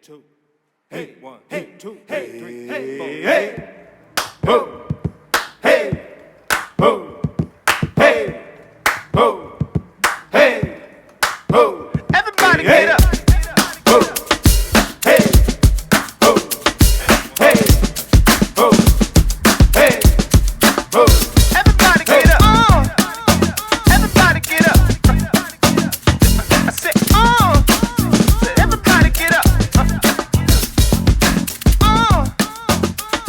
two, hey, one, hey, two, hey, three, hey, four, hey, ho, hey, ho, hey, ho, hey, ho. Everybody get up. Ho, hey, ho, hey, ho, hey, ho. Everybody get up. Everybody get up. I said, everybody get up.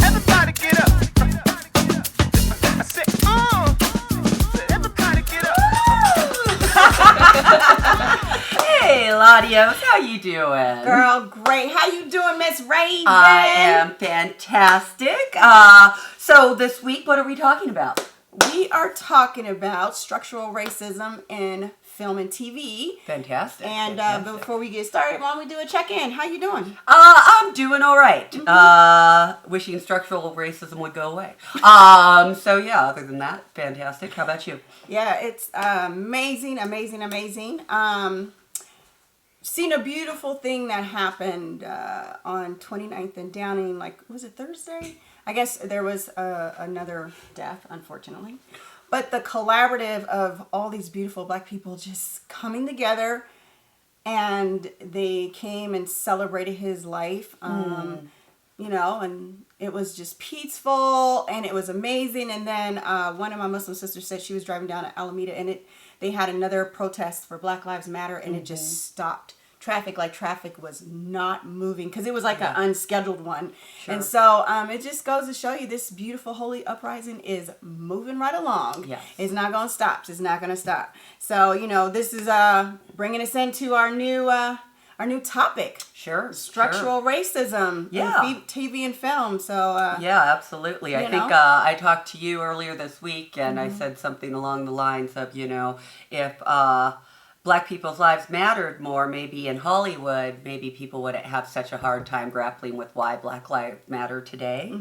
Everybody get up. I said, everybody get up. Hey, LaDios, how you doing? Girl, great. How you doing, Miss Rav'n? I am fantastic. So this week, what are we talking about? We are talking about structural racism in film and TV. Fantastic. And fantastic. before we get started, why don't we do a check-in? How you doing? I'm doing all right. Wishing structural racism would go away. So yeah, other than that, fantastic. How about you? Yeah, it's amazing. Seen a beautiful thing that happened on 29th and Downing, was it Thursday? I guess there was another death, unfortunately. But the collaborative of all these beautiful black people just coming together, and they came and celebrated his life, and it was just peaceful, and it was amazing. And then one of my Muslim sisters said she was driving down to Alameda, and they had another protest for Black Lives Matter, and it just stopped traffic. Traffic was not moving because it was an unscheduled one. Sure. And so it just goes to show you this beautiful holy uprising is moving right along. Yes. It's not going to stop. It's not going to stop. So, this is bringing us into our new topic. Sure. Structural racism in TV and film. So yeah, absolutely. I think I talked to you earlier this week, and I said something along the lines of, if Black people's lives mattered more, maybe in Hollywood, maybe people wouldn't have such a hard time grappling with why Black lives matter today.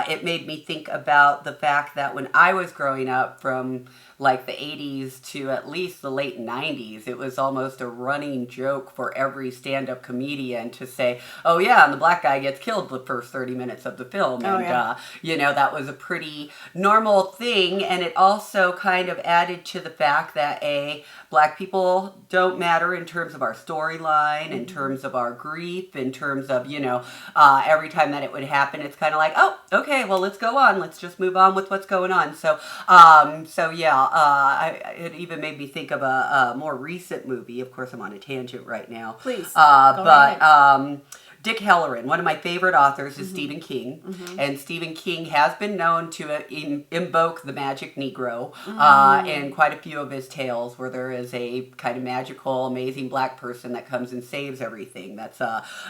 It made me think about the fact that when I was growing up, from the 80s to at least the late 90s, it was almost a running joke for every stand-up comedian to say, oh yeah, and the black guy gets killed the first 30 minutes of the film. That was a pretty normal thing, and it also kind of added to the fact that Black people don't matter in terms of our storyline, in terms of our grief, in terms of, every time that it would happen, it's kind of like, oh, okay, well, let's go on. Let's just move on with what's going on. So it even made me think of a more recent movie. Of course, I'm on a tangent right now. Please. Dick Halloran, one of my favorite authors, is Stephen King. And Stephen King has been known to invoke the magic Negro in quite a few of his tales, where there is a kind of magical, amazing black person that comes and saves everything. That's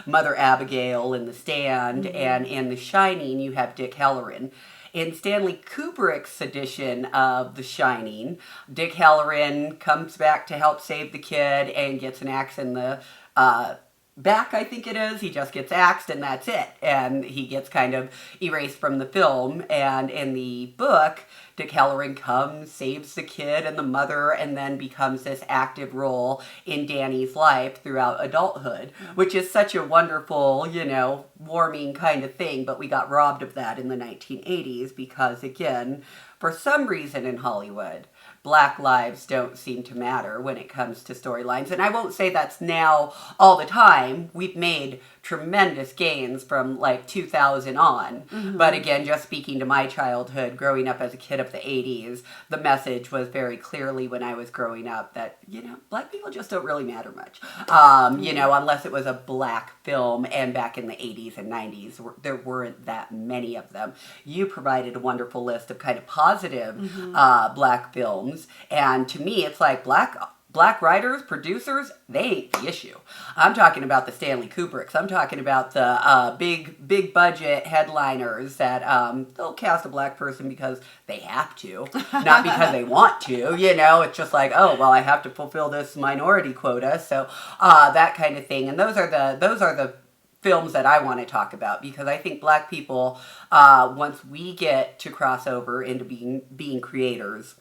Mother Abigail in The Stand, and in The Shining, you have Dick Halloran. In Stanley Kubrick's edition of The Shining, Dick Halloran comes back to help save the kid and gets an axe in the back, I think it is. He just gets axed and that's it. And he gets kind of erased from the film. And in the book, Dick Halloran comes, saves the kid and the mother, and then becomes this active role in Danny's life throughout adulthood, which is such a wonderful, warming kind of thing. But we got robbed of that in the 1980s because, again, for some reason in Hollywood, Black lives don't seem to matter when it comes to storylines. And I won't say that's now all the time. We've made tremendous gains from 2000 on. But again, just speaking to my childhood, growing up as a kid of the 80s, the message was very clearly when I was growing up that, Black people just don't really matter much. Unless it was a black film, and back in the 80s and 90s, there weren't that many of them. You provided a wonderful list of kind of positive black films. And to me, it's like black writers, producers, they ain't the issue. I'm talking about the Stanley Kubricks. I'm talking about the big budget headliners that they'll cast a black person because they have to, not because they want to. It's just like, oh, well, I have to fulfill this minority quota, so that kind of thing. And those are the films that I want to talk about, because I think Black people, once we get to cross over into being creators,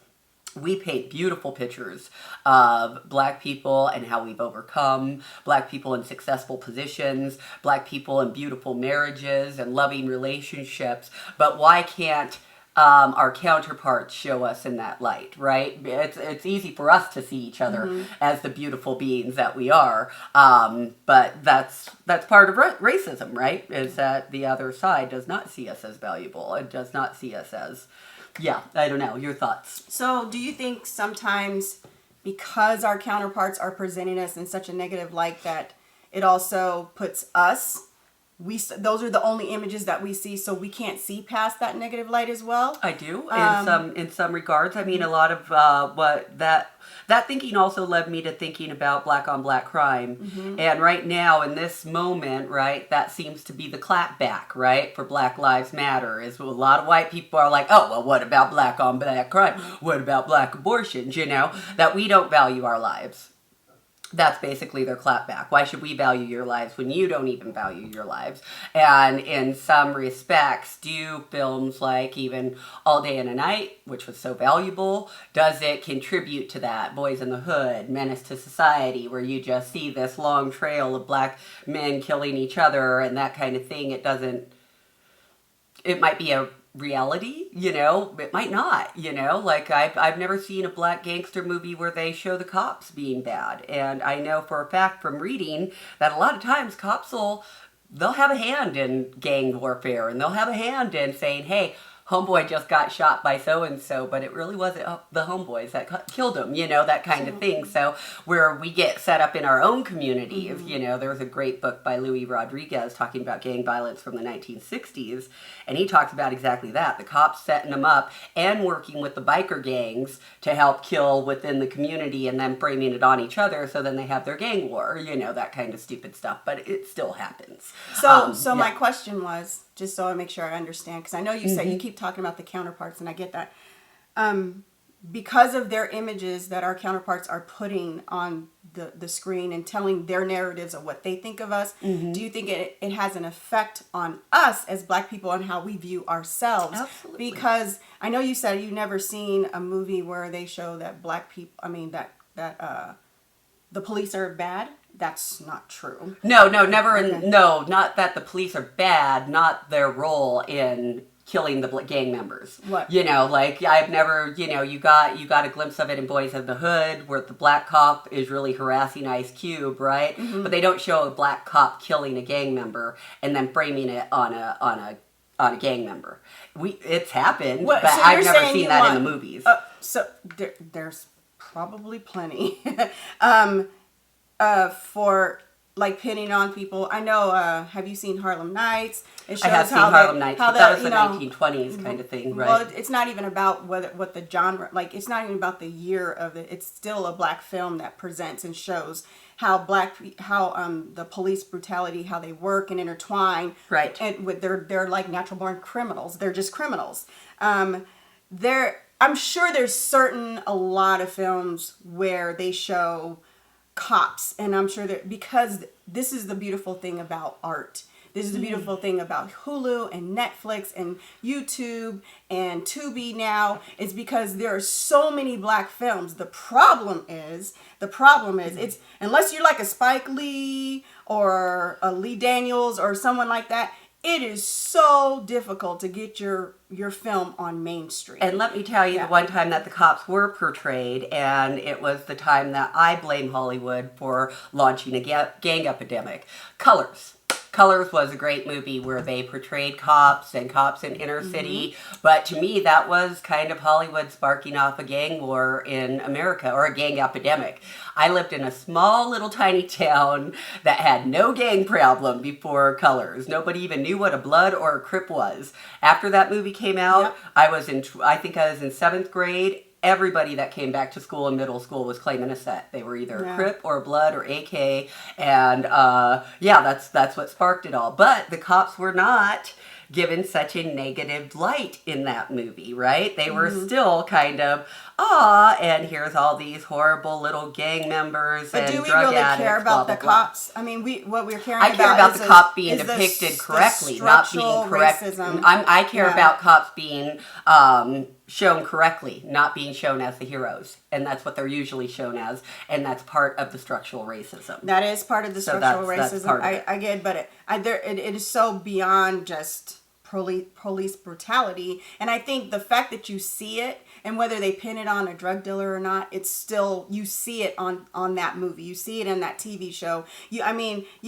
we paint beautiful pictures of Black people and how we've overcome, Black people in successful positions, Black people in beautiful marriages and loving relationships. But why can't our counterparts show us in that light, right? It's easy for us to see each other as the beautiful beings that we are, but that's part of racism, right? Is that the other side does not see us as valuable. It does not see us as, yeah, I don't know. Your thoughts? So do you think sometimes because our counterparts are presenting us in such a negative light that it also puts us, those are the only images that we see, so we can't see past that negative light as well? I do, in some regards. I mean, a lot of what that thinking also led me to thinking about Black on Black crime. And right now, in this moment, right, that seems to be the clapback, right, for Black Lives Matter. Is a lot of white people are like, oh, well, what about Black on Black crime? What about Black abortions? You know, that we don't value our lives. That's basically their clapback. Why should we value your lives when you don't even value your lives? And in some respects, do films like even All Day and a Night, which was so valuable, does it contribute to that? Boys in the Hood, Menace to Society, where you just see this long trail of Black men killing each other and that kind of thing. It might be a reality, you know, it might not, you know, like I've never seen a Black gangster movie where they show the cops being bad. And I know for a fact from reading that a lot of times cops they'll have a hand in gang warfare, and they'll have a hand in saying, hey, homeboy just got shot by so-and-so, but it really wasn't the homeboys that killed him, you know, that kind of thing. So where we get set up in our own communities, you know, there was a great book by Louis Rodriguez talking about gang violence from the 1960s, and he talks about exactly that, the cops setting them up and working with the biker gangs to help kill within the community and then framing it on each other, so then they have their gang war, you know, that kind of stupid stuff, but it still happens. So my question was, just so I make sure I understand, because I know you said you keep talking about the counterparts, and I get that. Because of their images that our counterparts are putting on the screen and telling their narratives of what they think of us, do you think it has an effect on us as Black people and how we view ourselves? Absolutely. Because I know you said you've never seen a movie where they show that Black people, that the police are bad. That's not true. No, never. Okay. No, not that the police are bad, not their role in killing the gang members. What? You know, like I've never, you know, you got a glimpse of it in Boys in the Hood where the Black cop is really harassing Ice Cube, right? But they don't show a Black cop killing a gang member and then framing it on a gang member. It's happened, but so I've never seen that in the movies. So there's probably plenty. For like pinning on people. I know, have you seen Harlem Nights? It shows I have seen Harlem Nights, but that was the 1920s kind of thing, right? Well, it's not even about what the genre, like it's not even about the year of it. It's still a Black film that presents and shows how the police brutality, how they work and intertwine. Right. And with they're like natural born criminals. They're just criminals. I'm sure there's a lot of films where they show cops, and I'm sure that because this is the beautiful thing about art. This is the beautiful thing about Hulu and Netflix and YouTube and Tubi now, is because there are so many Black films. The problem is it's, unless you're like a Spike Lee or a Lee Daniels or someone like that, it is so difficult to get your film on Main Street. And let me tell you, the one time that the cops were portrayed, and it was the time that I blame Hollywood for launching a gang epidemic. Colors was a great movie where they portrayed cops in inner city, but to me that was kind of Hollywood sparking off a gang war in America, or a gang epidemic. I lived in a small little tiny town that had no gang problem before Colors. Nobody even knew what a Blood or a Crip was. After that movie came out, I think I was in 7th grade. Everybody that came back to school in middle school was claiming a set. They were either a Crip or a Blood or AK, and that's what sparked it all. But the cops were not given such a negative light in that movie, right? They were still kind of, and here's all these horrible little gang members and drug addicts. But do we really care about the cops? I mean, what we're caring about I care about the cop being depicted correctly, not being correct. Racism. I care about cops being shown correctly, not being shown as the heroes. And that's what they're usually shown as. And that's part of the structural racism. That is part of the structural that's racism. part of it. I get, but it is so beyond just police brutality. And I think the fact that you see it, and whether they pin it on a drug dealer or not, it's still, you see it on that movie. You see it in that TV show. You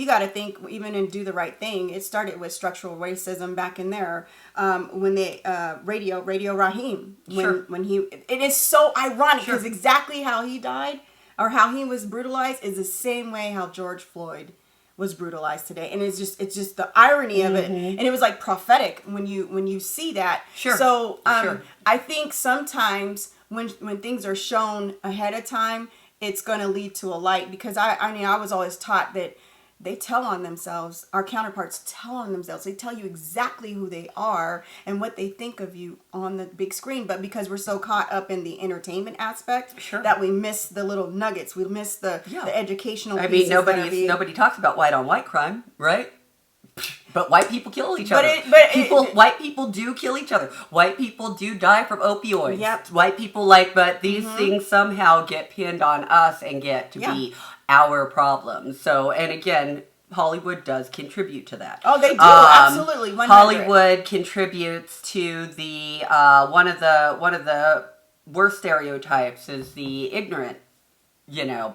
got to think, even in Do the Right Thing, it started with structural racism back in there. When they, Radio Raheem, when he, it is so ironic because exactly how he died or how he was brutalized is the same way how George Floyd was brutalized today, and it's just the irony of it, and it was like prophetic when you see that. So I think sometimes when things are shown ahead of time, it's going to lead to a light, because I was always taught that they tell on themselves. Our counterparts tell on themselves. They tell you exactly who they are and what they think of you on the big screen. But because we're so caught up in the entertainment aspect, that we miss the little nuggets. We miss the educational pieces. I mean, nobody talks about white on white crime, right? But white people kill each other. White people do kill each other. White people do die from opioids. Yep. White people but these things somehow get pinned on us and get to be our problems. So, and again, Hollywood does contribute to that. Oh, they do, absolutely. 100. Hollywood contributes to the one of the worst stereotypes is the ignorant,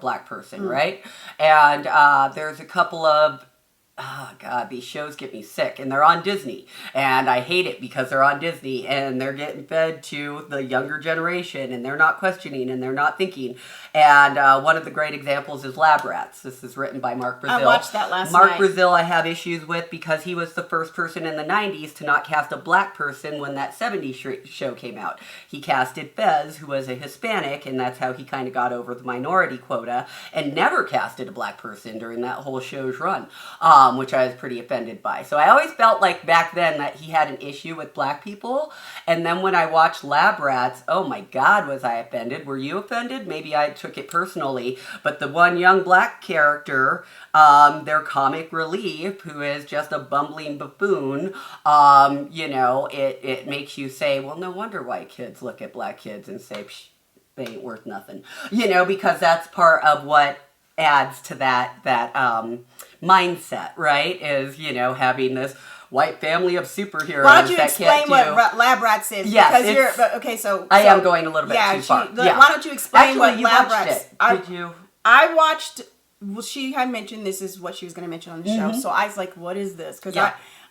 black person, right? And there's a couple of God, these shows get me sick, and they're on Disney, and I hate it because they're on Disney, and they're getting fed to the younger generation, and they're not questioning, and they're not thinking. And one of the great examples is Lab Rats. This is written by Mark Brazil. I watched that last night. Mark Brazil I have issues with because he was the first person in the 90s to not cast a black person when that 70s show came out. He casted Fez, who was a Hispanic, and that's how he kind of got over the minority quota, and never casted a black person during that whole show's run. Which I was pretty offended by. So I always felt like back then that he had an issue with black people. And then when I watched Lab Rats, oh my God, was I offended? Were you offended? Maybe I took it personally. But the one young black character, their comic relief, who is just a bumbling buffoon, it makes you say, well, no wonder white kids look at black kids and say, psh, they ain't worth nothing. Because that's part of what adds to that mindset, right? Is, having this white family of superheroes. Why don't you explain what Lab Rats is? Yes, I am going a little bit too far. Why don't you explain what Lab Rats? Did you? I watched. Well, she had mentioned this is what she was going to mention on the show, so I was like, "What is this?" Because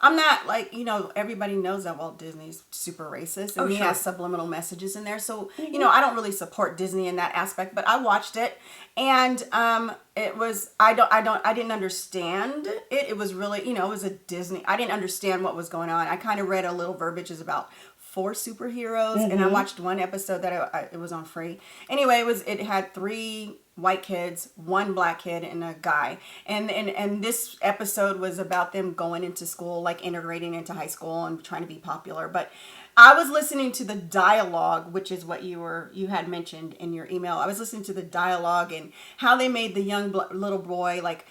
I'm not like, everybody knows that Walt Disney's super racist, and he has subliminal messages in there. So, I don't really support Disney in that aspect, but I watched it, and it was, I didn't understand it. It was really, it was a Disney. I didn't understand what was going on. I kind of read a little verbiages about 4 superheroes, and I watched one episode that it was on free. Anyway, it had 3 white kids, 1 black kid, and a guy. And this episode was about them going into school, like integrating into high school and trying to be popular. But I was listening to the dialogue, which is what you had mentioned in your email. I was listening to the dialogue and how they made the young little boy like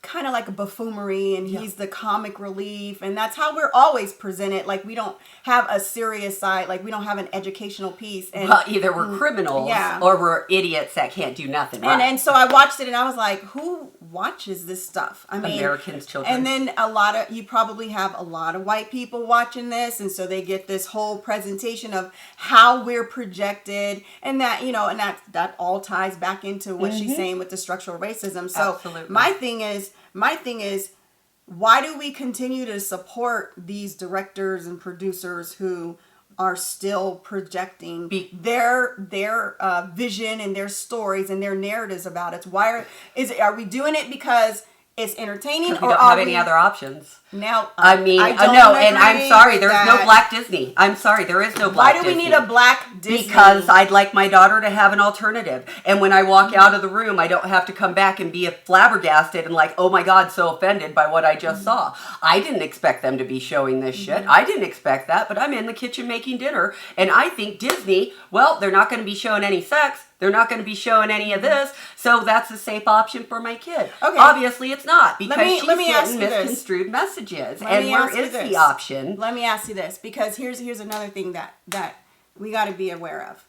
kind of like a buffoonery, and he's the comic relief, and that's how we're always presented. Like, we don't have a serious side, like we don't have an educational piece. And well, either we're criminals or we're idiots that can't do nothing right. And so I watched it and I was like, who watches this stuff? I mean, Americans' children. And then you probably have a lot of white people watching this, and so they get this whole presentation of how we're projected, and that, and that all ties back into what she's saying with the structural racism. So absolutely. my thing is, why do we continue to support these directors and producers who are still projecting their vision and their stories and their narratives about it? Are we doing it because it's entertaining, we don't have any other options? Now, I mean, no, and I'm sorry, there's no black Disney. I'm sorry, there is no black Disney. Why do we need a black Disney? Because I'd like my daughter to have an alternative. And when I walk out of the room, I don't have to come back and be flabbergasted and like, oh my God, so offended by what I just saw. I didn't expect them to be showing this shit. I didn't expect that, but I'm in the kitchen making dinner. And I think Disney, well, they're not going to be showing any sex. They're not going to be showing any of this. So that's a safe option for my kid. Okay. Obviously, it's not, because she's getting misconstrued messages. And where is the option? Let me ask you this, because here's another thing that we got to be aware of.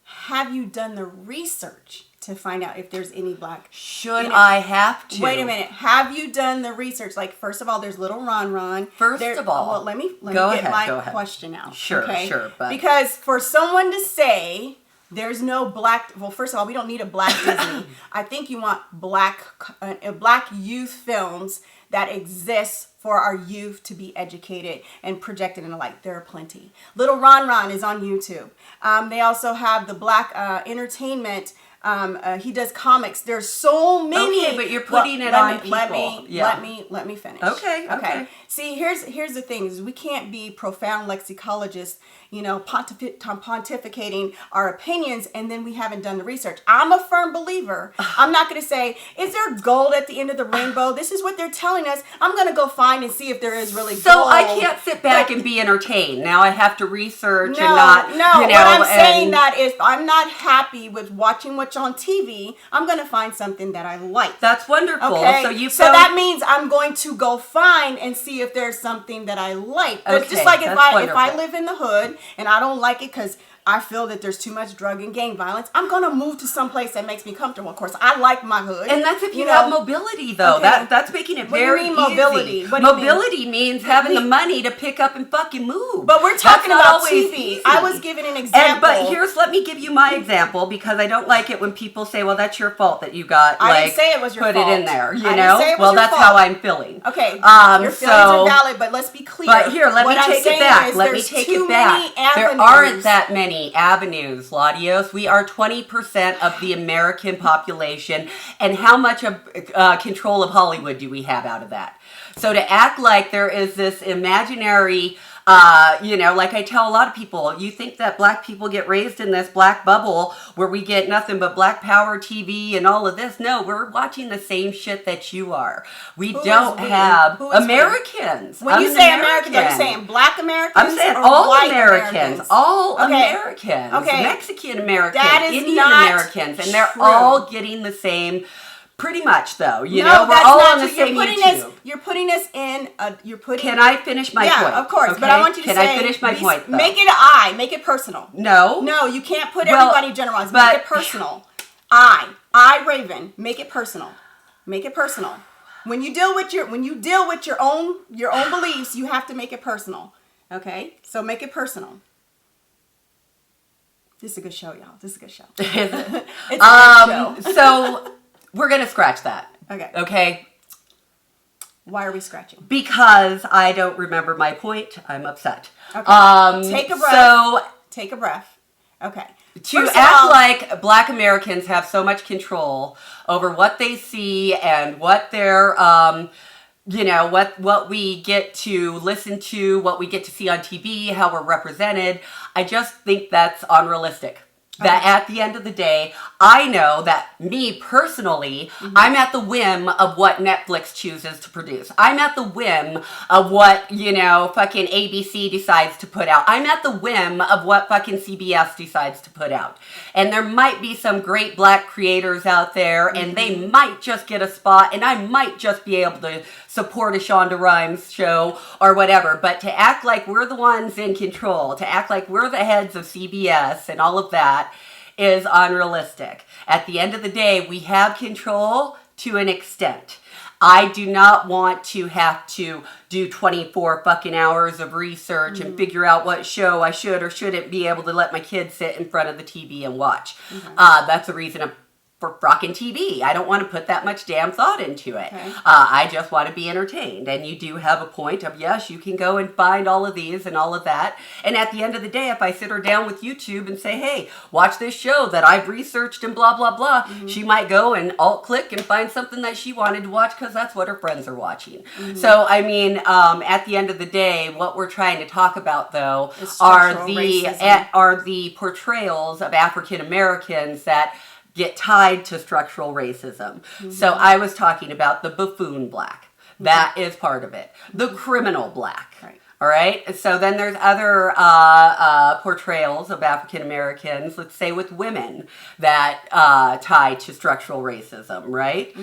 Have you done the research to find out if there's any black? Should I have to? Wait a minute. Have you done the research? Like, first of all, there's little Ron. First of all, well, let me go get ahead, my question out. Sure, okay? sure. But because for someone to say there's no black, well, first of all, we don't need a black Disney. I think you want black youth films that exist for our youth to be educated and projected in the light. There are plenty. Little Ron is on YouTube. They also have the black entertainment. He does comics. There's so many. Okay, but you're putting it on people. Let me finish. Okay. See, here's the thing: is we can't be profound lexicologists, pontificating our opinions, and then we haven't done the research. I'm a firm believer. I'm not going to say, is there gold at the end of the rainbow? This is what they're telling us. I'm going to go find and see if there is really gold. So I can't sit back and be entertained. Now I have to research and not. What I'm saying that if I'm not happy with watching what's on TV, I'm going to find something that I like. That's wonderful. Okay. So that means I'm going to go find and see if there's something that I like. Okay, Just like if I wonderful. live in the hood and I don't like it because I feel that there's too much drug and gang violence, I'm going to move to some place that makes me comfortable. Of course, I like my hood. And that's if you have mobility, though. Okay. That's making it What do you very mean easy. mobility? What do you mean? Mobility means having the money to pick up and fucking move. But we're talking That's not about always TV. easy. I was giving an example. But let me give you my example, because I don't like it when people say, well, that's your fault that you got, I didn't say it was your put fault. it in there, I didn't say it was Well, your that's fault. how I'm feeling. Okay, your feelings are valid, but let's be clear. But here, let me take it back. Let me take it back. There aren't that many avenues, LaDios. We are 20% of the American population, and how much of control of Hollywood do we have out of that? So to act like there is this imaginary, like I tell a lot of people, you think that black people get raised in this black bubble where we get nothing but black power TV and all of this. No, we're watching the same shit that you are. We don't have Americans. When you say Americans, are you saying black Americans? I'm saying or all white Americans. All Americans. Okay. Mexican Americans. That is Indian not Americans. And they're true. all getting the same. Pretty much, though. We're that's all not on the true. same You're putting us in. Can I finish my point? Yeah, of course. Okay? But I want you to Can I finish my point, though? Make it I. Make it personal. No. No, you can't put everybody generalized. Make it personal. I, Rav'n, make it personal. Make it personal. When you deal with your own beliefs, you have to make it personal. Okay? So make it personal. This is a good show, y'all. This is a good show. Is it? It's a good show. So we're gonna scratch that. Okay. Why are we scratching? Because I don't remember my point. I'm upset. Okay. Take a breath. So take a breath. Okay. To act like black Americans have so much control over what they see and what their what we get to listen to, what we get to see on TV, how we're represented, I just think that's unrealistic. That at the end of the day, I know that me personally, I'm at the whim of what Netflix chooses to produce. I'm at the whim of what, fucking ABC decides to put out. I'm at the whim of what fucking CBS decides to put out. And there might be some great black creators out there, and they might just get a spot, and I might just be able to support a Shonda Rhimes show or whatever. But to act like we're the ones in control, to act like we're the heads of CBS and all of that, is unrealistic. At the end of the day, we have control to an extent. I do not want to have to do 24 fucking hours of research and figure out what show I should or shouldn't be able to let my kids sit in front of the TV and watch. That's the reason for frocking TV. I don't want to put that much damn thought into it. Okay. I just want to be entertained. And you do have a point of, yes, you can go and find all of these and all of that. And at the end of the day, if I sit her down with YouTube and say, hey, watch this show that I've researched and blah, blah, blah, she might go and alt-click and find something that she wanted to watch because that's what her friends are watching. So, I mean, at the end of the day, what we're trying to talk about, though, are the portrayals of African Americans that get tied to structural racism. So I was talking about the buffoon black. That is part of it. The criminal black. Right. All right. So then there's other portrayals of African Americans, let's say with women, that tie to structural racism, right?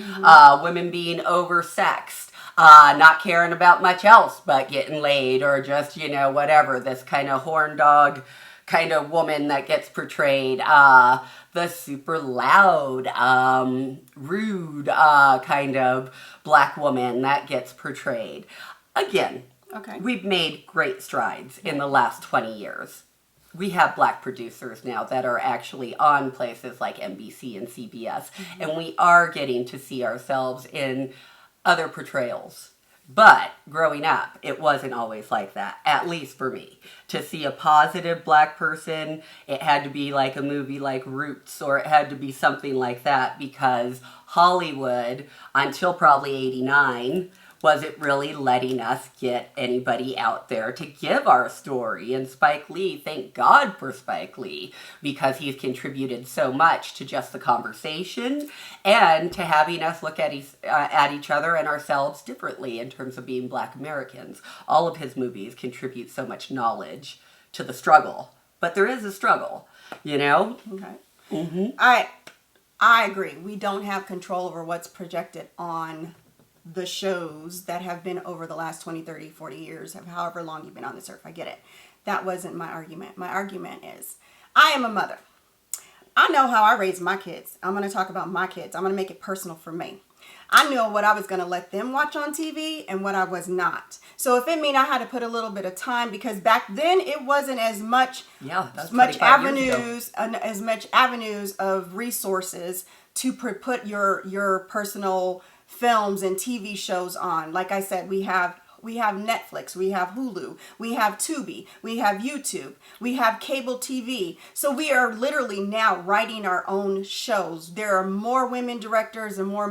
Women being oversexed. Not caring about much else but getting laid or just, whatever, this kind of horn dog kind of woman that gets portrayed. The super loud, rude kind of black woman that gets portrayed. Again, Okay. we've made great strides in the last 20 years. We have black producers now that are actually on places like NBC and CBS, and we are getting to see ourselves in other portrayals. But growing up, it wasn't always like that, at least for me. To see a positive black person, it had to be like a movie like Roots, or it had to be something like that, because Hollywood, until probably 89, wasn't really letting us get anybody out there to give our story. And Spike Lee, thank God for Spike Lee, because he's contributed so much to just the conversation and to having us look at each other and ourselves differently in terms of being black Americans. All of his movies contribute so much knowledge to the struggle. But there is a struggle, you know? Okay. I agree. We don't have control over what's projected on the shows that have been over the last 20, 30, 40 years, of however long you've been on this earth. I get it. That wasn't my argument. My argument is, I am a mother. I know how I raised my kids. I'm going to talk about my kids. I'm going to make it personal for me. I knew what I was going to let them watch on TV and what I was not. So if it mean I had to put a little bit of time, because back then it wasn't as much, that's much avenues of resources to put your personal films and TV shows on. Like I said, we have Netflix, we have Hulu, we have Tubi, we have YouTube, we have cable TV. So we are literally now writing our own shows. There are more women directors and more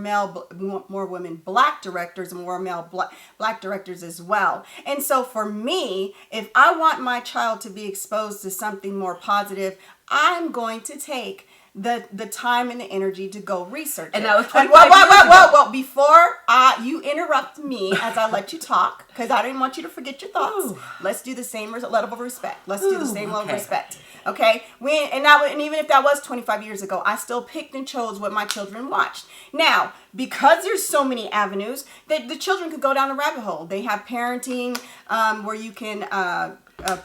women black directors and more male black directors as well. And so for me, if I want my child to be exposed to something more positive, I'm going to take the time and the energy to go research and it. that was 25 years ago. Well, before you interrupt me as I let you talk, because I didn't want you to forget your thoughts. Ooh. Let's do the same level of respect. Let's do the same level of okay. respect. Okay? And even if that was 25 years ago, I still picked and chose what my children watched. Now, because there's so many avenues, that the children could go down a rabbit hole. They have parenting where you can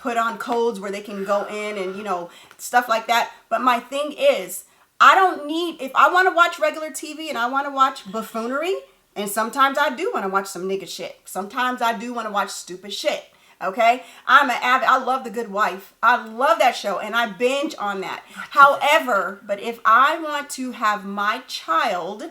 put on codes where they can go in and, stuff like that. But my thing is, I don't need, if I want to watch regular TV and I want to watch buffoonery, and sometimes I do want to watch some nigga shit. Sometimes I do want to watch stupid shit. Okay? I love The Good Wife. I love that show and I binge on that. However, but if I want to have my child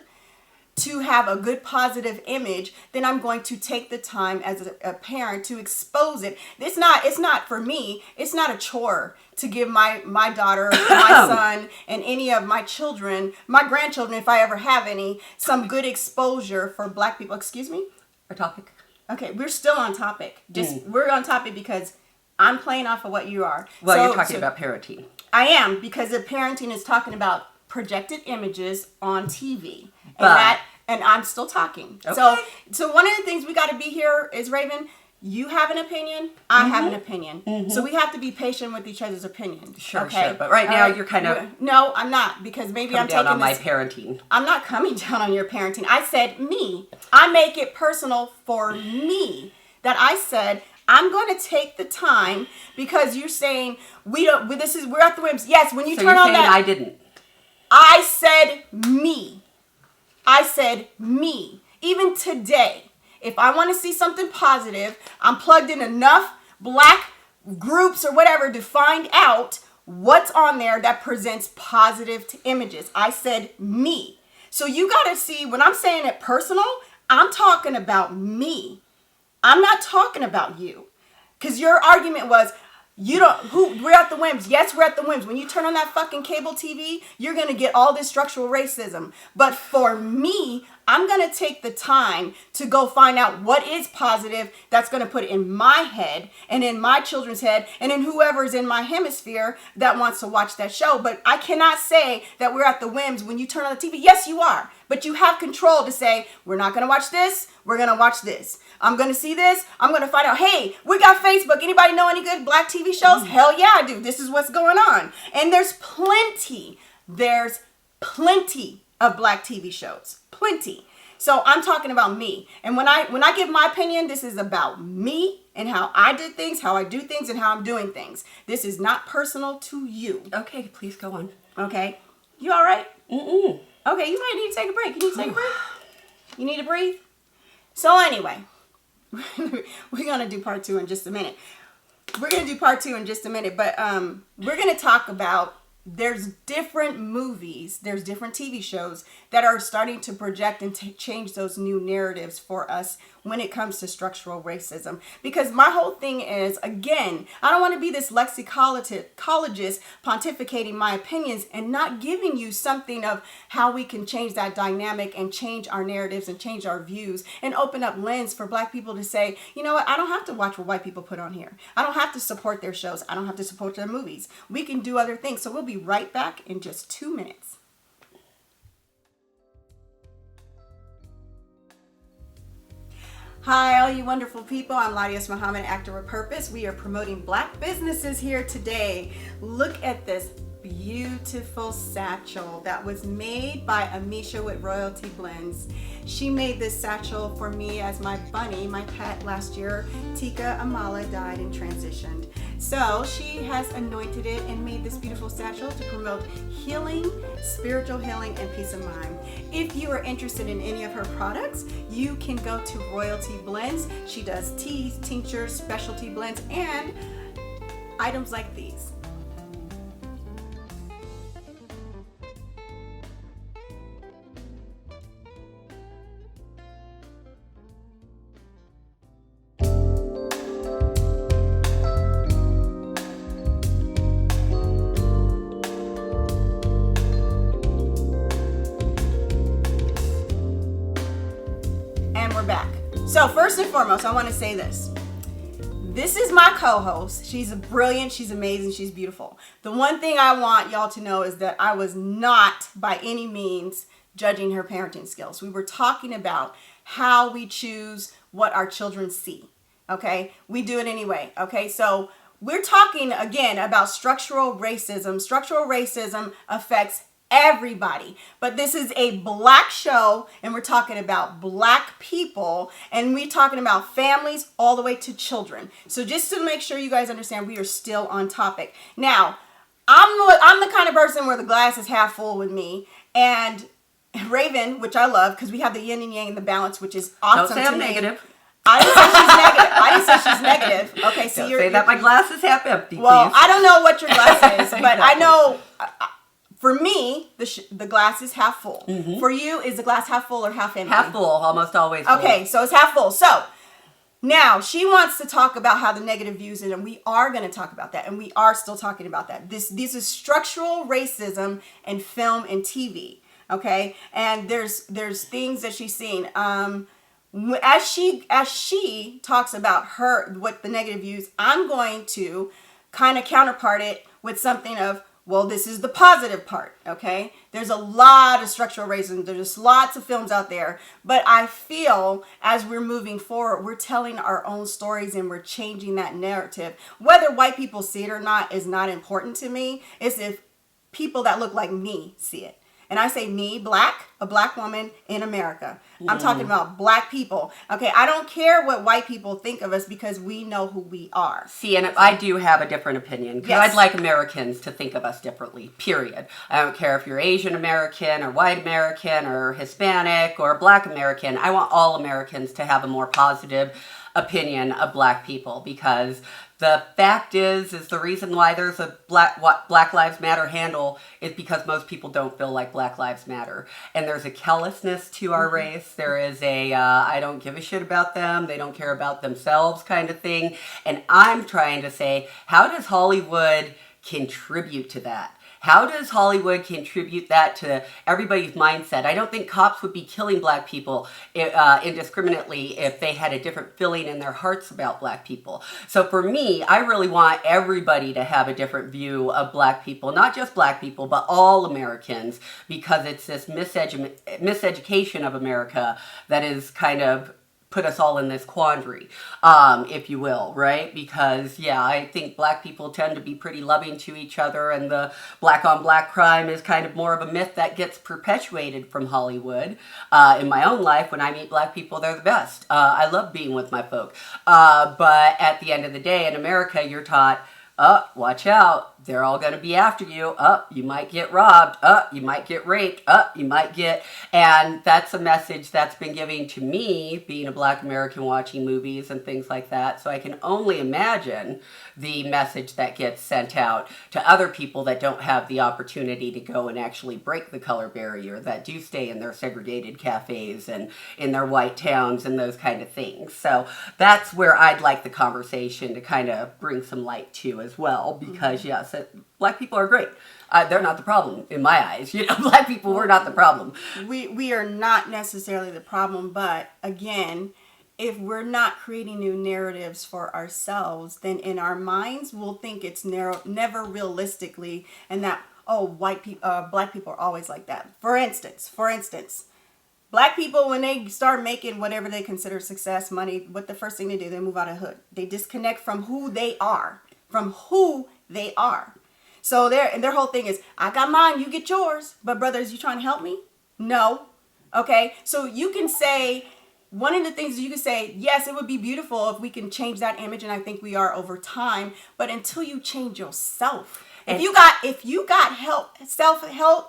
to have a good positive image, then I'm going to take the time as a parent to expose it. It's not for me, it's not a chore to give my daughter, my son, and any of my children, my grandchildren, if I ever have any, some good exposure for black people. Excuse me? Our topic? Okay, we're still on topic. We're on topic because I'm playing off of what you are. Well, you're talking about parenting. I am, because the parenting is talking about projected images on TV. And I'm still talking. Okay. So one of the things we got to be here is, Rav'n, you have an opinion, I have an opinion. So we have to be patient with each other's opinions. Sure. But right now you're kind of... No, I'm not, because maybe I'm down taking on my parenting. I'm not coming down on your parenting. I said me. I make it personal for me. That I said, I'm going to take the time, because you're saying we're at the whims. Yes, when you so turn you're on saying that... I didn't. I said me. I said me. Even today, if I want to see something positive, I'm plugged in enough black groups or whatever to find out what's on there that presents positive images. I said me. So you got to see, when I'm saying it personal, I'm talking about me. I'm not talking about you. Because your argument was, we're at the whims. Yes, we're at the whims. When you turn on that fucking cable TV, you're going to get all this structural racism. But for me, I'm going to take the time to go find out what is positive that's going to put in my head and in my children's head and in whoever's in my hemisphere that wants to watch that show. But I cannot say that we're at the whims when you turn on the TV. Yes, you are. But you have control to say, we're not going to watch this. We're going to watch this. I'm going to see this. I'm going to find out, hey, we got Facebook. Anybody know any good black TV shows? Hell yeah, I do. This is what's going on. And there's plenty of black TV shows. Plenty. So I'm talking about me. And when I give my opinion, this is about me and how I did things, how I do things, and how I'm doing things. This is not personal to you. Okay, please go on. Okay? You all right? Mm-mm. Okay, you might need to take a break. You need to take a break? You need to breathe? So anyway, we're going to do part 2 in just a minute. We're going to do part 2 in just a minute, but we're going to talk about there's different movies, there's different TV shows that are starting to project and change those new narratives for us when it comes to structural racism. Because my whole thing is, again, I don't want to be this lexicologist pontificating my opinions and not giving you something of how we can change that dynamic and change our narratives and change our views and open up lens for Black people to say, you know what, I don't have to watch what white people put on here. I don't have to support their shows. I don't have to support their movies. We can do other things. So we'll be right back in just 2 minutes. Hi, all you wonderful people. I'm LaDios Muhammad, actor with purpose. We are promoting Black businesses here today. Look at this beautiful satchel that was made by Amisha with Royalty Blends. She made this satchel for me as my bunny, my pet last year. Tika Amala died and transitioned. So she has anointed it and made this beautiful satchel to promote healing, spiritual healing, and peace of mind. If you are interested in any of her products, you can go to Royalty Blends. She does teas, tinctures, specialty blends, and items like these. So first and foremost, I want to say this. This is my co-host. She's brilliant. She's amazing. She's beautiful. The one thing I want y'all to know is that I was not by any means judging her parenting skills. We were talking about how we choose what our children see. Okay? We do it anyway. Okay? So we're talking again about structural racism. Structural racism affects everybody, but this is a Black show and we're talking about Black people and we're talking about families all the way to children. So just to make sure you guys understand, we are still on topic. Now, I'm the kind of person where the glass is half full with me, and Rav'n, which I love because we have the yin and yang and the balance, which is awesome. Don't say I'm negative. I didn't say she's negative. I didn't say she's negative. Okay, so Don't say that my glass is half empty, well, please. I don't know what your glass is, but Exactly. I know. For me, the glass is half full. Mm-hmm. For you, is the glass half full or half empty? Half full, almost always full. Okay, so it's half full. So now she wants to talk about how the negative views it, and we are going to talk about that, and we are still talking about that. This is structural racism in film and TV. Okay, and there's things that she's seen. As she talks about what the negative views, I'm going to kind of counterpart it with something of, well, this is the positive part, okay? There's a lot of structural racism. There's lots of films out there. But I feel as we're moving forward, we're telling our own stories and we're changing that narrative. Whether white people see it or not is not important to me. It's if people that look like me see it. And I say me, Black, a Black woman in America. I'm talking about Black people. Okay, I don't care what white people think of us because we know who we are. See, and I do have a different opinion because Yes. I'd like Americans to think of us differently, period. I don't care if you're Asian American or white American or Hispanic or Black American. I want all Americans to have a more positive opinion of Black people, because the fact is the reason why there's a Black Lives Matter handle is because most people don't feel like Black Lives Matter. And there's a callousness to our race. There is a, I don't give a shit about them. They don't care about themselves kind of thing. And I'm trying to say, how does Hollywood contribute to that? How does Hollywood contribute that to everybody's mindset? I don't think cops would be killing Black people indiscriminately if they had a different feeling in their hearts about Black people. So for me, I really want everybody to have a different view of Black people, not just Black people, but all Americans, because it's this miseducation of America that is kind of put us all in this quandary, if you will, right? Because, yeah, I think black people tend to be pretty loving to each other, and the black on black crime is kind of more of a myth that gets perpetuated from Hollywood. In my own life, when I meet black people, they're the best. I love being with my folk. But at the end of the day, in America, you're taught, watch out. They're all going to be after you. You might get robbed. You might get raped. You might get... And that's a message that's been given to me, being a black American watching movies and things like that. So I can only imagine the message that gets sent out to other people that don't have the opportunity to go and actually break the color barrier, that do stay in their segregated cafes and in their white towns and those kind of things. So that's where I'd like the conversation to kind of bring some light to as well, because yes, black people are great. They're not the problem in my eyes. Black people were not the problem. We are not necessarily the problem, but again, if we're not creating new narratives for ourselves, then in our minds we'll think it's never realistically, and that black people are always like that. For instance, black people, when they start making whatever they consider success, money, what the first thing they do, they move out of hood. They disconnect from who they are, So their whole thing is, I got mine, you get yours. But brothers, you trying to help me? No. Okay. So you can say, one of the things you can say, yes, it would be beautiful if we can change that image, and I think we are over time. But until you change yourself, if you got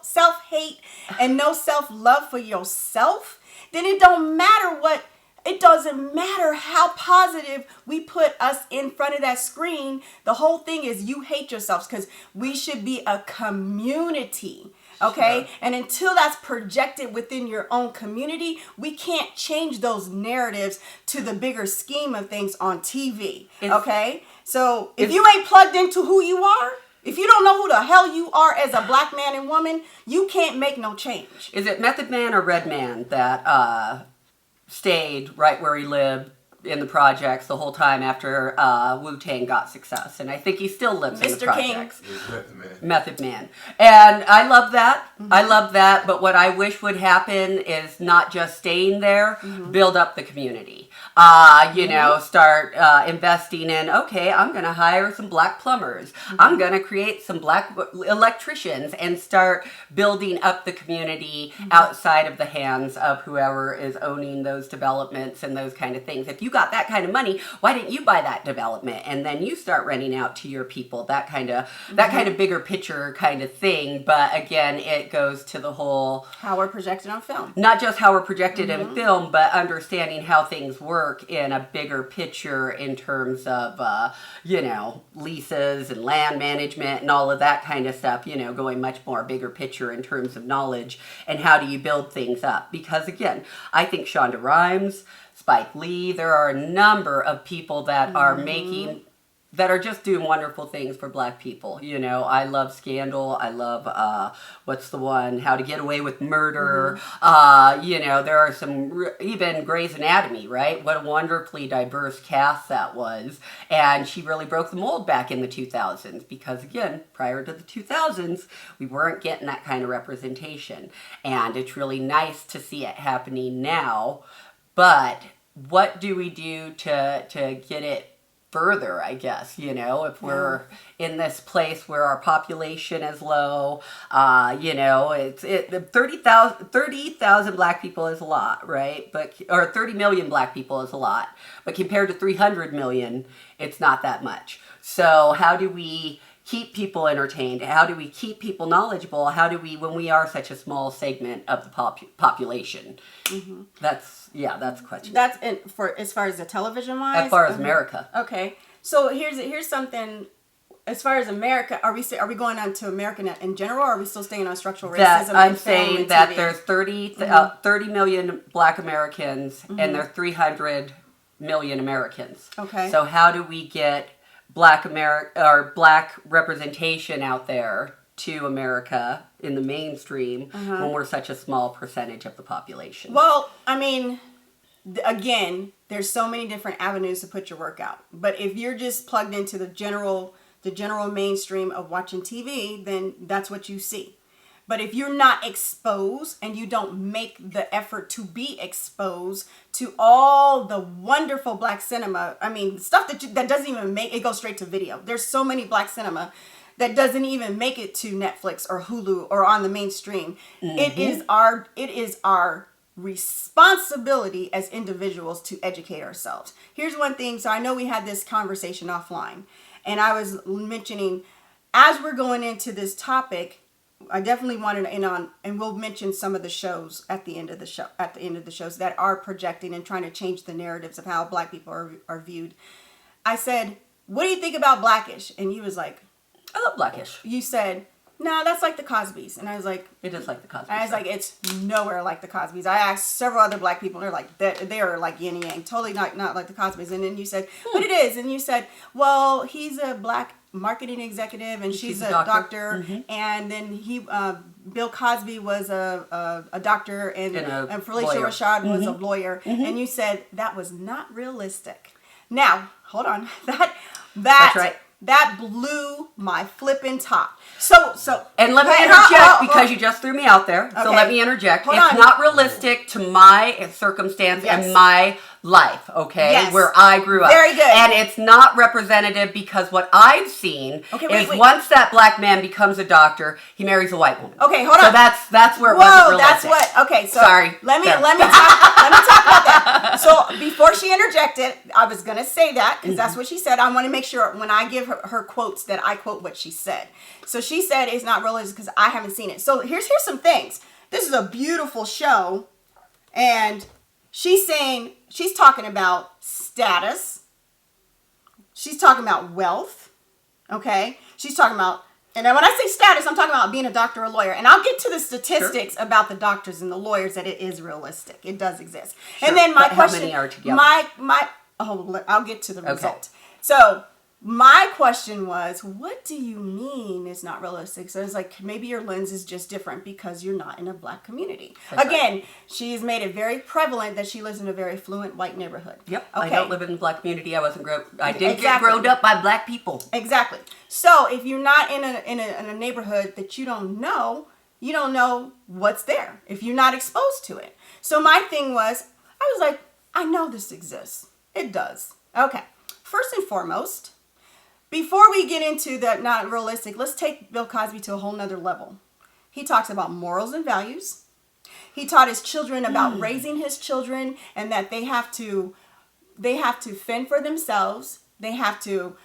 self-hate, and no self-love for yourself, then it don't matter what. It doesn't matter how positive we put us in front of that screen. The whole thing is you hate yourselves, because we should be a community. Okay. Sure. And until that's projected within your own community, we can't change those narratives to the bigger scheme of things on TV. Okay. So if you ain't plugged into who you are, if you don't know who the hell you are as a black man and woman, you can't make no change. Is it Method Man or Red Man that stayed right where he lived in the projects the whole time after Wu-Tang got success? And I think he still lives in the projects. Method Man. And I love that. Mm-hmm. I love that. But what I wish would happen is not just staying there, build up the community. Start investing in, okay, I'm going to hire some black plumbers. I'm going to create some black electricians, and start building up the community outside of the hands of whoever is owning those developments and those kind of things. If you got that kind of money, why didn't you buy that development? And then you start renting out to your people, that kind of bigger picture kind of thing. But again, it goes to the whole... how we're projected on film. Not just how we're projected in film, but understanding how things work in a bigger picture in terms of, leases and land management and all of that kind of stuff, going much more bigger picture in terms of knowledge and how do you build things up. Because again, I think Shonda Rhimes, Spike Lee, there are a number of people that are that are just doing wonderful things for black people. I love Scandal. I love, what's the one? How to Get Away with Murder. There are some, even Grey's Anatomy, right? What a wonderfully diverse cast that was. And she really broke the mold back in the 2000s, because again, prior to the 2000s, we weren't getting that kind of representation. And it's really nice to see it happening now. But what do we do to get it further, I guess, if we're in this place where our population is low, it's 30,000 black people is a lot, right? Or 30 million black people is a lot, but compared to 300 million, it's not that much. So how do we keep people entertained? How do we keep people knowledgeable? How do we, when we are such a small segment of the population? That's a question. That's for as far as the television wise. As far as America. Okay, so here's something. As far as America, are we going on to America in general, or are we still staying on structural racism? I'm saying that there's 30 million black Americans, and there's 300 million Americans. Okay. So how do we get black representation out there to America in the mainstream when we're such a small percentage of the population? Well, I mean, again, there's so many different avenues to put your work out. But if you're just plugged into the general mainstream of watching TV, then that's what you see. But if you're not exposed and you don't make the effort to be exposed to all the wonderful black cinema, I mean, stuff that doesn't even make it, goes straight to video. There's so many black cinema that doesn't even make it to Netflix or Hulu or on the mainstream. It is our responsibility as individuals to educate ourselves. Here's one thing. So I know we had this conversation offline, and I was mentioning, as we're going into this topic, I definitely wanted to end on, and we'll mention some of the shows at the end of the shows that are projecting and trying to change the narratives of how black people are viewed. I said, what do you think about Blackish? And you was like, I love Blackish. You said, no, that's like the Cosbys. And I was like, It is like the Cosby I was Show. like, it's nowhere like the Cosbys. I asked several other black people, and they're like, they are like yin and yang, totally not like the Cosbys. And then you said, but it is. And you said, well, he's a black marketing executive, and she's a doctor. And then Bill Cosby was a doctor, and Felicia lawyer. Rashad was a lawyer. And you said that was not realistic. Now, hold on. That's right. That blew my flipping top. So, and let me wait, interject because you just threw me out there. So Okay. let me interject. Hold It's on. not realistic to my circumstance Yes. and my life, okay? Yes. Where I grew up. Very good. And it's not representative because what I've seen is once that black man becomes a doctor, he marries a white woman. Okay, hold on. So that's where it wasn't realistic. That's what. Okay, so Sorry. Let me There. talk about that. So before she interjected, I was gonna say that because that's what she said. I want to make sure when I give her quotes that I quote what she said. So she said it's not realistic because I haven't seen it. So here's some things. This is a beautiful show, and she's talking about status. She's talking about wealth. Okay, she's talking about. And then when I say status, I'm talking about being a doctor or a lawyer. And I'll get to the statistics about the doctors and the lawyers that it is realistic. It does exist. Sure. And then my But question, how many are together? I'll get to the result. So my question was, what do you mean it's not realistic? So it's like, maybe your lens is just different because you're not in a black community. That's Again, right. she's made it very prevalent that she lives in a very affluent white neighborhood. Yep. Okay. I don't live in the black community. I didn't get Exactly. grown up by black people. Exactly. So if you're not in a neighborhood that you don't know what's there if you're not exposed to it. So my thing was, I was like, I know this exists. It does. Okay. First and foremost, before we get into the not realistic, let's take Bill Cosby to a whole nother level. He talks about morals and values. He taught his children about raising his children and that they have to fend for themselves. They have to,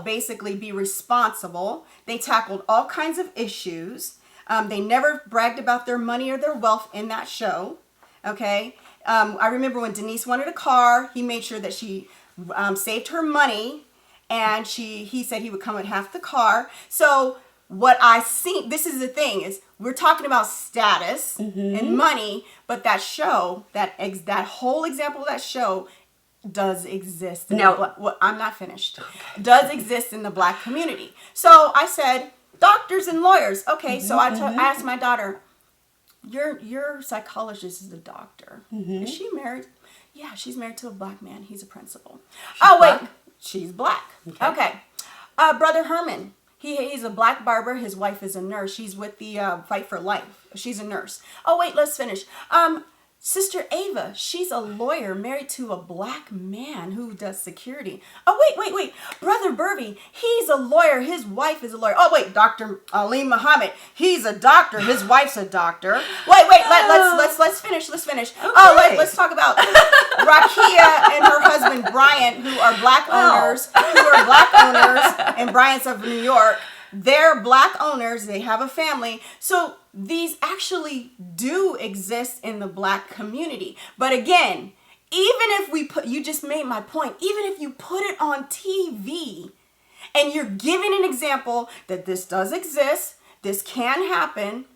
basically be responsible. They tackled all kinds of issues. They never bragged about their money or their wealth in that show. Okay. I remember when Denise wanted a car, he made sure that she saved her money, and he said he would come with half the car. So what I see, this is the thing, is we're talking about status and money, but that show, that whole example of that show does exist. I'm not finished. Does exist in the black community. So I said, doctors and lawyers. Okay, so I asked my daughter, your psychologist is a doctor. Is she married? Yeah, she's married to a black man. He's a principal. Black? She's black. Okay. Brother Herman, he's a black barber. His wife is a nurse. She's with the Fight for Life. She's a nurse. Oh, wait, let's finish. Sister Ava, she's a lawyer married to a black man who does security. Oh, wait. Brother Burvey, he's a lawyer. His wife is a lawyer. Oh, wait, Dr. Ali Muhammad, he's a doctor. His wife's a doctor. Wait, let's finish. Okay. Oh, let's talk about Rakia and her husband Brian, who are black owners, and Brian's of New York. They're black owners. They have a family. So these actually do exist in the black community. But again, even if you just made my point, even if you put it on TV and you're giving an example that this does exist, this can happen,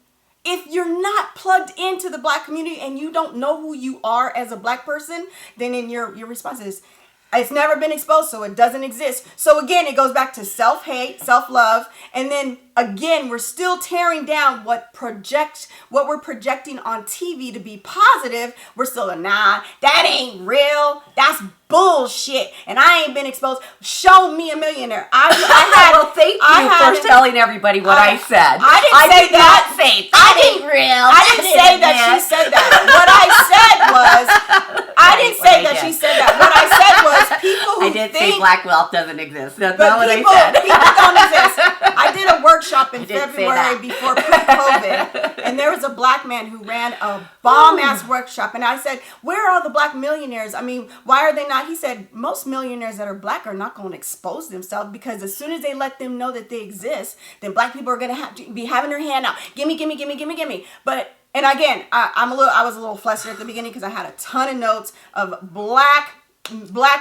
if you're not plugged into the black community and you don't know who you are as a black person, then your response is, It's never been exposed, so it doesn't exist. So again, it goes back to self-hate, self-love, and then again, we're still tearing down what we're projecting on TV to be positive. We're still nah, that ain't real. That's bullshit. And I ain't been exposed. Show me a millionaire. I had. Well, thank you for telling everybody what I said. I did not say that ain't real. I didn't say that she said that. What I said was, I didn't say that she said that. What I said was, people who I did say black wealth doesn't exist. That's but not what people, I said. people don't exist. I did a workshop in didn't say February that. before pre-COVID, and there was a black man who ran a bomb-ass workshop, and I said, where are all the black millionaires? I mean, why are they not? He said, most millionaires that are black are not going to expose themselves, because as soon as they let them know that they exist, then black people are going to have to be having their hand out. Gimme. But, and again, I was a little flustered at the beginning because I had a ton of notes of black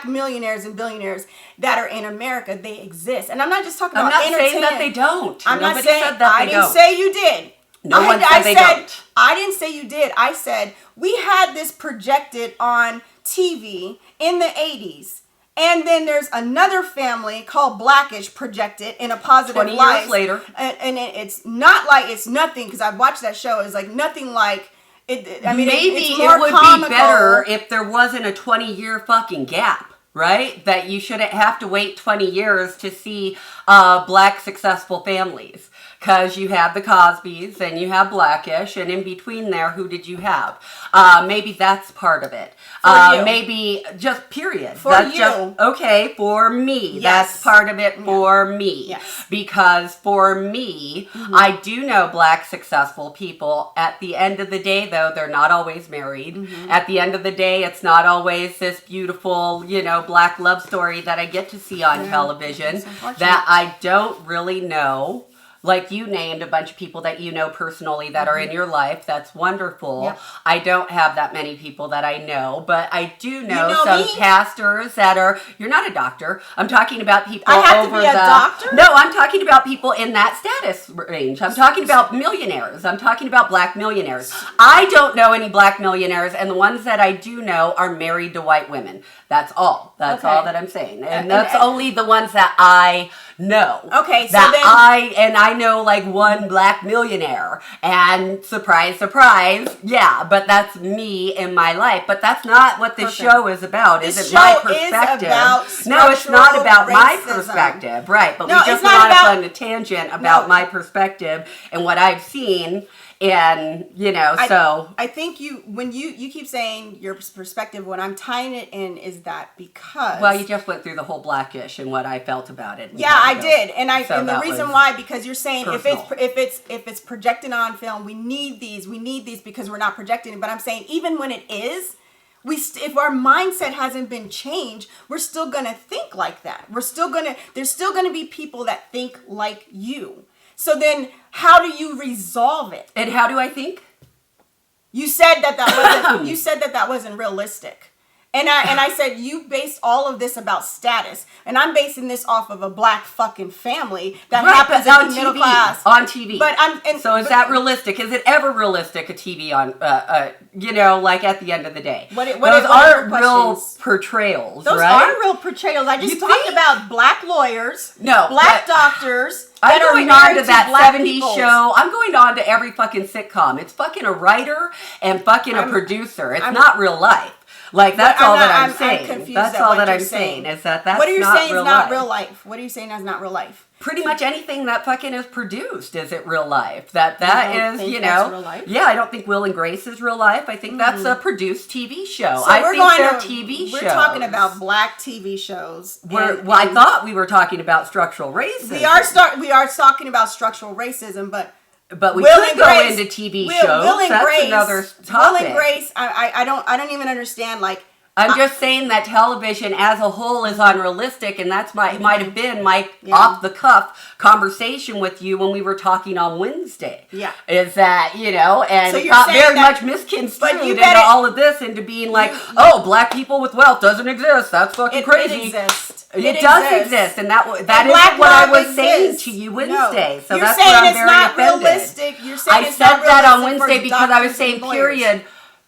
millionaires and billionaires that are in America. They exist, and I'm not just talking about entertainment. I'm not saying that they don't. I'm Nobody not saying said that I they didn't don't. say you did. No one said they don't. I didn't say you did. I said we had this projected on TV in the 80s. And then there's another family called Blackish projected in a positive 20 light. years later. And it's not like, it's nothing, because I've watched that show. It's like nothing like it. I mean, maybe it's more it would comical. be better if there wasn't a 20-year fucking gap, right? That you shouldn't have to wait 20 years to see black successful families. Because you have the Cosbys and you have Blackish, and in between there, who did you have? Maybe that's part of it. Maybe just period. That's just okay for me. Yes. That's part of it for me. Yes. Because for me, I do know black successful people. At the end of the day, though, they're not always married. At the end of the day, it's not always this beautiful, black love story that I get to see on television that I don't really know. Like you named a bunch of people that you know personally that are in your life. That's wonderful. Yep. I don't have that many people that I know, but I do know, know some me? pastors that are, you're not a doctor. I'm talking about people I have over to be a doctor? No, I'm talking about people in that status range. I'm talking about millionaires. I'm talking about black millionaires. I don't know any black millionaires, and the ones that I do know are married to white women. That's all. That's all that I'm saying. And that's only the ones that I know. Okay, so that then I know like one black millionaire, and surprise, yeah, but that's me in my life. But that's not what this show is about. Is it my perspective? No, it's not about my perspective, right? But we just went on a tangent about my perspective and what I've seen. And I think when you keep saying your perspective, what I'm tying it in is that because you just went through the whole Blackish and what I felt about it. Yeah, I did, and the reason why, because you're saying personal. if it's projected on film, we need these because we're not projecting it. But I'm saying even when it is, if our mindset hasn't been changed, we're still gonna think like that. There's still gonna be people that think like you. So then, how do you resolve it? And how do I think? You said that wasn't. You said that wasn't realistic, and I said you based all of this about status, and I'm basing this off of a black fucking family that happens to be middle class on TV. But is that realistic? Is it ever realistic? A TV on, like at the end of the day, those aren't real portrayals. Those are real portrayals. I just talked about black lawyers, black doctors. I'm going on to that 70s show. I'm going on to every fucking sitcom. It's fucking a writer and fucking a producer. It's not real life. Like, that's all that I'm saying. I'm confused that's all that I'm saying. Is that's what are you saying real is not life. real life? What are you saying is not real life? Pretty much anything that fucking is produced is it real life. That is, that's real life? Yeah, I don't think Will and Grace is real life. I think that's a produced TV show. So I think they're TV shows. We're talking about black TV shows. I thought we were talking about structural racism. We are talking about structural racism, but we could go into TV shows. That's another topic. Will and Grace, I don't even understand, like, I'm just saying that television as a whole is unrealistic, and that's might have been my off-the-cuff conversation with you when we were talking on Wednesday. Yeah. Is that, and so it got very much misconstrued into all of this, into being like, black people with wealth doesn't exist. That's fucking crazy. It exists. It does exist, and that is what I was saying to you Wednesday. So that's where I'm very offended. Realistic. You're saying I said that on Wednesday because I was saying, period.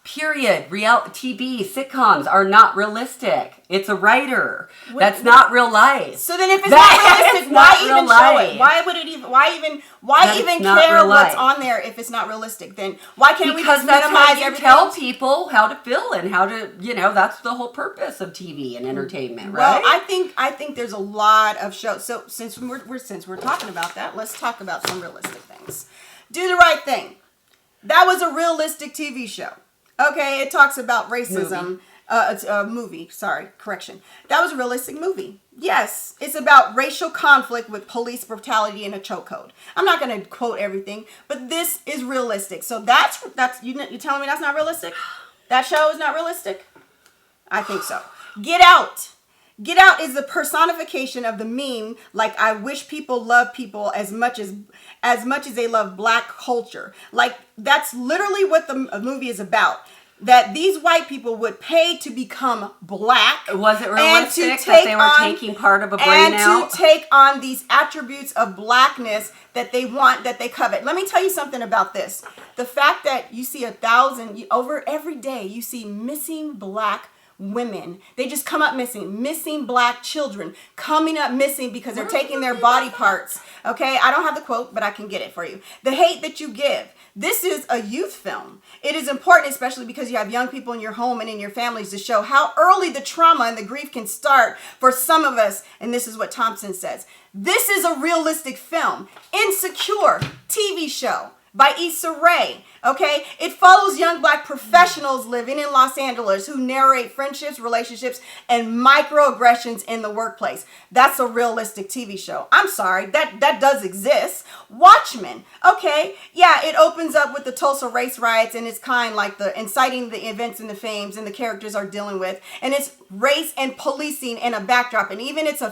Period. TV sitcoms are not realistic. It's a writer. That's not real life. So then, if it's not realistic, why even show it? Why would it even? Why even care what's on there if it's not realistic? Then why can't we just minimize everything? Tell people how to feel and how to, that's the whole purpose of TV and entertainment, right? Well, I think there's a lot of shows. So since we're talking about that, let's talk about some realistic things. Do the Right Thing. That was a realistic TV show. Okay, it talks about racism. It's a movie. Sorry, correction. That was a realistic movie. Yes, it's about racial conflict with police brutality and a chokehold. I'm not going to quote everything, but this is realistic. So that's you telling me that's not realistic? That show is not realistic? I think so. Get Out. Get Out is the personification of the meme, like, I wish people love people as much as they love black culture. Like, that's literally what the movie is about. That these white people would pay to become black. Was it realistic that they were taking part of a brain out? And to take on these attributes of blackness that they want, that they covet. Let me tell you something about this. The fact that you see 1,000, over every day, you see missing black women. They just come up missing black children coming up missing because they're taking their body parts. Okay, I don't have the quote, but I can get it for you. The Hate That You Give. This is a youth film. It is important, especially because you have young people in your home and in your families, to show how early the trauma and the grief can start for some of us. And this is what Thompson says. This is a realistic film. Insecure TV show by Issa Rae. Okay, it follows young black professionals living in Los Angeles who narrate friendships, relationships, and microaggressions in the workplace. That's a realistic TV show. I'm sorry, that does exist. Watchmen. Okay, yeah, it opens up with the Tulsa race riots, and it's kind of like the inciting the events and the fames and the characters are dealing with, and it's race and policing in a backdrop, and even it's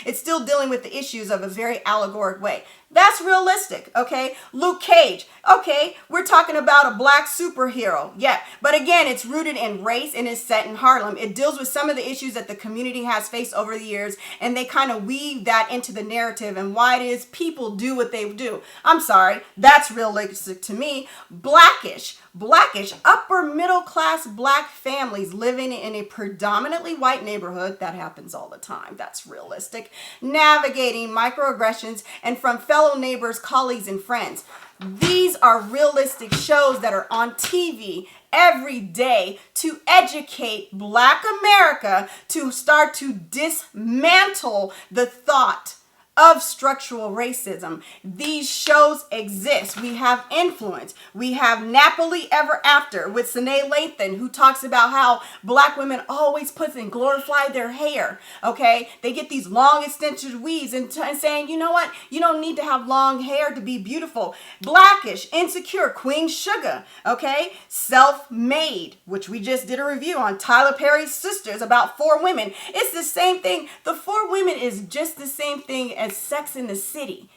it's still dealing with the issues of a very allegoric way. That's realistic, okay? Luke Cage. Okay, we're talking about a black superhero. Yeah, but again, it's rooted in race and is set in Harlem. It deals with some of the issues that the community has faced over the years, and they kind of weave that into the narrative and why it is people do what they do. I'm sorry, that's realistic to me. Blackish, upper middle class black families living in a predominantly white neighborhood. That happens all the time. That's realistic. Navigating microaggressions and from fellow neighbors, colleagues, and friends. These are realistic shows that are on TV every day to educate Black America to start to dismantle the thought of structural racism. These shows exist. We have influence. We have Napoli Ever After with Sine Lathan, who talks about how black women always put and glorify their hair. Okay, they get these long extension weaves and saying, you know what, you don't need to have long hair to be beautiful. Blackish, Insecure, Queen Sugar. Okay, Self-Made, which we just did a review on Tyler Perry's sisters about 4 women. It's the same thing. The 4 women is just the same thing as Sex in the City.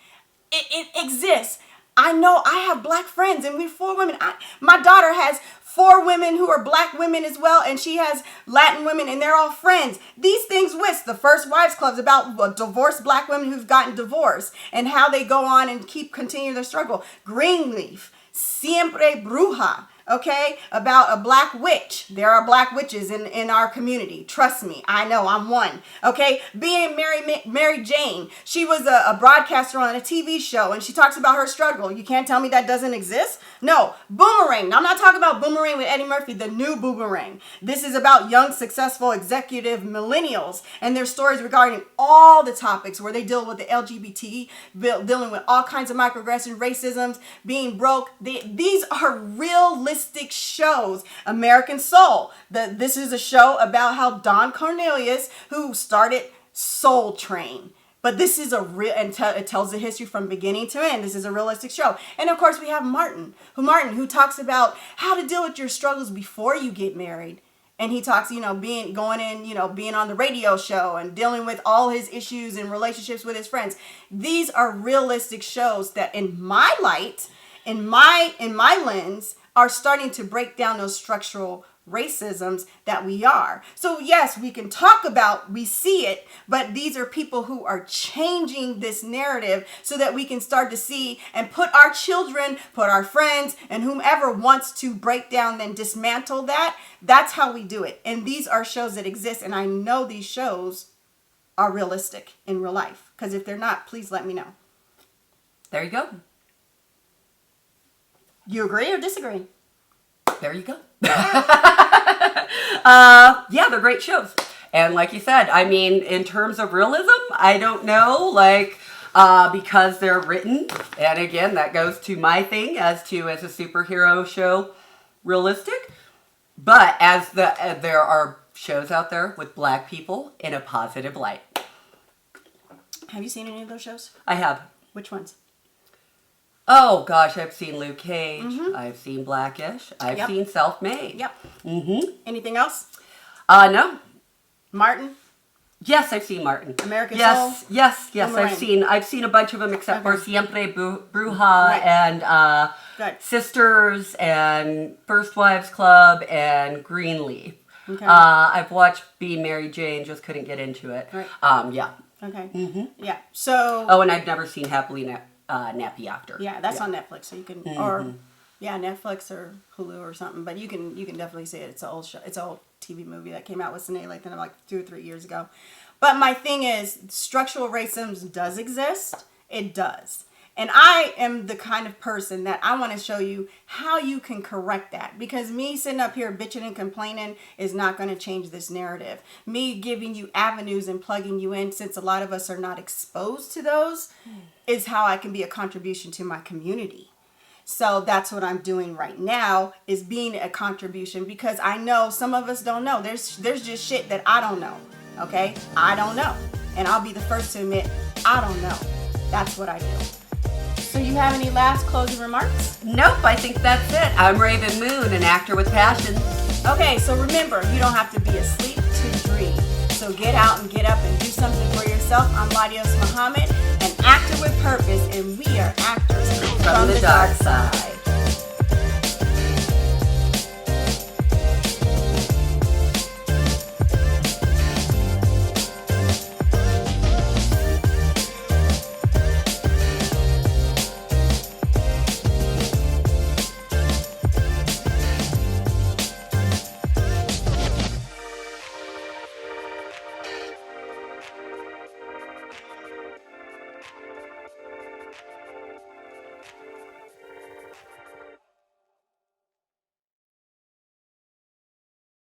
It exists. I know I have black friends and we're 4 women. My daughter has 4 women who are black women as well, and she has Latin women, and they're all friends. These things with the First Wives Club's about divorced black women who've gotten divorced and how they go on and continue their struggle. Greenleaf, Siempre Bruja. Okay, about a black witch. There are black witches in our community. Trust me, I know, I'm one. Okay, being Mary Jane. She was a broadcaster on a TV show, and she talks about her struggle. You can't tell me that doesn't exist? No. Boomerang. Now, I'm not talking about Boomerang with Eddie Murphy, the new Boomerang. This is about young, successful, executive millennials and their stories regarding all the topics where they deal with the LGBT, dealing with all kinds of microaggression, racism, being broke. These are realistic shows. American Soul. This is a show about how Don Cornelius, who started Soul Train. But this is it tells the history from beginning to end. This is a realistic show. And of course we have Martin, who talks about how to deal with your struggles before you get married. And he talks, being on the radio show and dealing with all his issues and relationships with his friends. These are realistic shows that in my light, in my lens, are starting to break down those structural racisms that we are. So yes, we can talk about, we see it, but these are people who are changing this narrative so that we can start to see and put our children, put our friends, and whomever wants to break down and dismantle that. That's how we do it. And these are shows that exist, and I know these shows are realistic in real life. Because if they're not, please let me know. There you go. You agree or disagree? There you go. Yeah, they're great shows. And like you said, I mean, in terms of realism, I don't know, like, because they're written. And again, that goes to my thing as a superhero show, realistic. But as there are shows out there with black people in a positive light. Have you seen any of those shows? I have. Which ones? Oh gosh, I've seen Luke Cage. I've seen Blackish. I've seen Self-Made. Yep. Anything else? No. Martin? Yes, I've seen Martin. American Soul? Yes. Boomerang. I've seen a bunch of them except for Siempre Bruja Right. and Good. Sisters and First Wives Club and Greenleaf. Okay. I've watched Be Mary Jane, just couldn't get into it. Right. Yeah. Okay. Yeah. So. Oh, and I've never seen Happily Nappy After. Yeah, that's on Netflix, so you can or Netflix or Hulu or something. But you can definitely see it. It's an old show. It's an old TV movie that came out with Sinead Lathan like 2 or 3 years ago. But my thing is, structural racism does exist. It does. And I am the kind of person that I want to show you how you can correct that. Because me sitting up here bitching and complaining is not going to change this narrative. Me giving you avenues and plugging you in, since a lot of us are not exposed to those, is how I can be a contribution to my community. So that's what I'm doing right now, is being a contribution, because I know some of us don't know. There's just shit that I don't know. Okay? I don't know. And I'll be the first to admit, I don't know. That's what I do. So you have any last closing remarks? Nope, I think that's it. I'm Rav'n Moon, an actor with passion. Okay, so remember, you don't have to be asleep to dream. So get out and get up and do something for yourself. I'm LaDios Muhammad, an actor with purpose, and we are actors from the dark side.